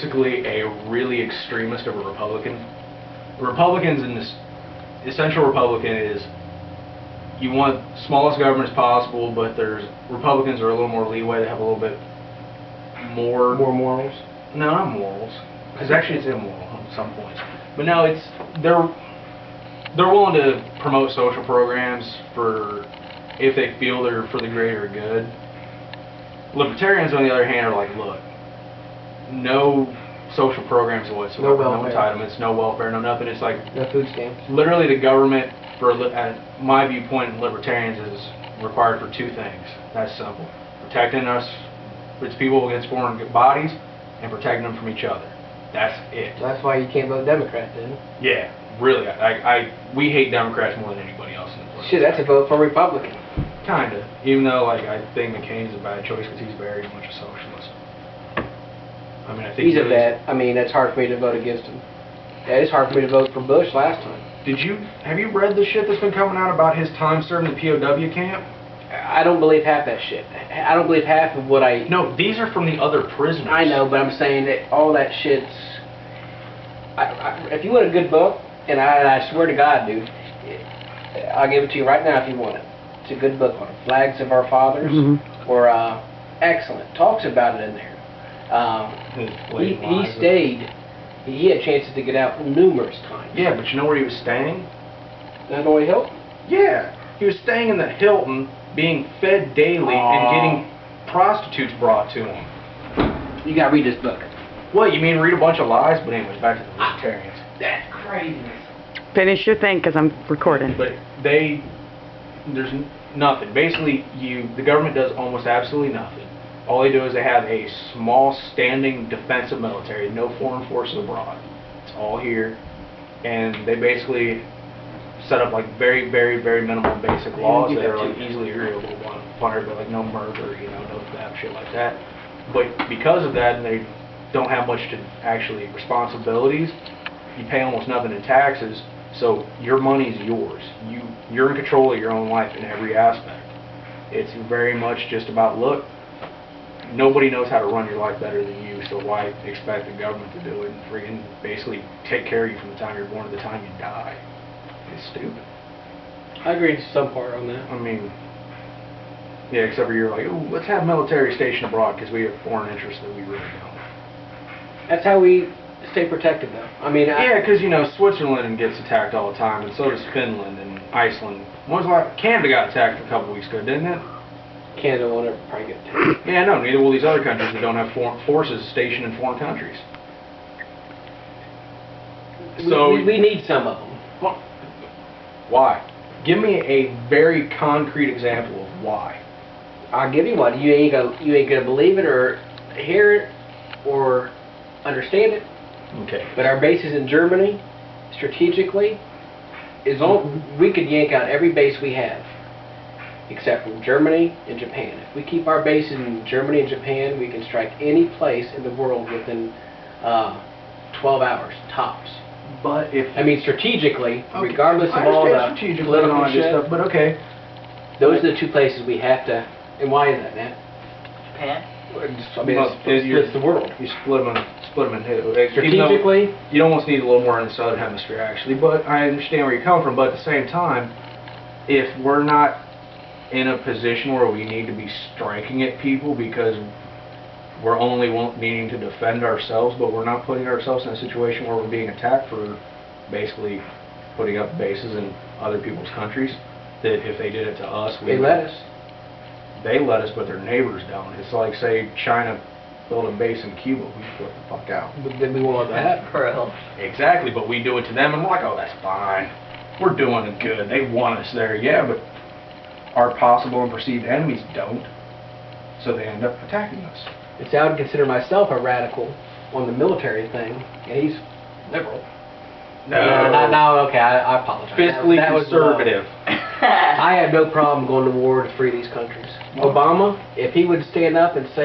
basically a really extremist of a Republican. Republicans in this essential Republican is you want smallest government as possible, but there's Republicans are a little more leeway. They have a little bit more morals. No, not morals, because actually it's immoral on some points. But no, it's they're willing to promote social programs for if they feel they're for the greater good. Libertarians, on the other hand, are like, look, no social programs whatsoever, no entitlements, no welfare, no nothing. It's like no food stamps. Literally, the government, my viewpoint in libertarians, is required for two things. That's simple: protecting us, its people against foreign bodies, and protecting them from each other. That's it. That's why you can't vote Democrat, then. Yeah, really. We hate Democrats more than anybody else in the political. Shit, that's a vote for Republican. Kinda. Even though, like, I think McCain's a bad choice because he's very much a socialist. I mean, I think he's a bad. I mean, that's hard for me to vote against him. Yeah, it's hard for me to vote for Bush last time. Have you read the shit that's been coming out about his time serving the POW camp? I don't believe half that shit. I don't believe half of what I... No, these are from the other prisoners. I know, but I'm saying that all that shit's... if you want a good book, and I swear to God, dude, I'll give it to you right now if you want it. It's a good book on it. Flags of Our Fathers, or excellent. Talks about it in there. He stayed. He had chances to get out numerous times. Yeah, but you know where he was staying? The Hanoi Hilton? Yeah. He was staying in the Hilton, being fed daily, and getting prostitutes brought to him. You gotta read this book. What, you mean read a bunch of lies? But anyways, back to the libertarians. That's craziness. Finish your thing, because I'm recording. But there's nothing. Basically, the government does almost absolutely nothing. All they do is they have a small standing defensive military, no foreign forces abroad. It's all here. And they basically set up like very, very, very minimal basic laws that are like easily agreeable upon everybody, like no murder, no that shit like that. But because of that, and they don't have much to actually responsibilities, you pay almost nothing in taxes, so your money's yours. You're in control of your own life in every aspect. It's very much just about, look, nobody knows how to run your life better than you, so why expect the government to do it and freaking basically take care of you from the time you're born to the time you die? It's stupid. I agree to some part on that. I mean, yeah, except for you're like, ooh, let's have military station abroad because we have foreign interests that we really don't. That's how we stay protected, though. I mean, yeah, because Switzerland gets attacked all the time, and so does Finland and Iceland. Canada got attacked a couple weeks ago, didn't it? Canada won't ever probably get attacked. Yeah, no, neither will these other countries that don't have foreign forces stationed in foreign countries. So we need some of them. Well, why? Give me a very concrete example of why. I'll give you one. You ain't gonna believe it or hear it or understand it. Okay. But our bases in Germany, strategically, we could yank out every base we have, except from Germany and Japan. If we keep our bases in Germany and Japan, we can strike any place in the world within 12 hours tops. But strategically, regardless of all the political shit, stuff, but okay. Those are the two places we have to. And why is that, Matt? Japan? It's the world. You split them in two. Strategically, you almost need a little more in the southern hemisphere, actually. But I understand where you're coming from. But at the same time, if we're not in a position where we need to be striking at people because we're only needing to defend ourselves, but we're not putting ourselves in a situation where we're being attacked for basically putting up bases in other people's countries, that if they did it to us, they let us. They let us, but their neighbors don't. It's like, say, China built a base in Cuba, we flip the fuck out. But then we won't let that happen. Exactly, but we do it to them, and we're like, oh, that's fine. We're doing it good. They want us there. Yeah, but our possible and perceived enemies don't, so they end up attacking us. I would consider myself a radical on the military thing, and he's liberal. No, okay, I apologize. Fiscally conservative. I have no problem going to war to free these countries. Obama, if he would stand up and say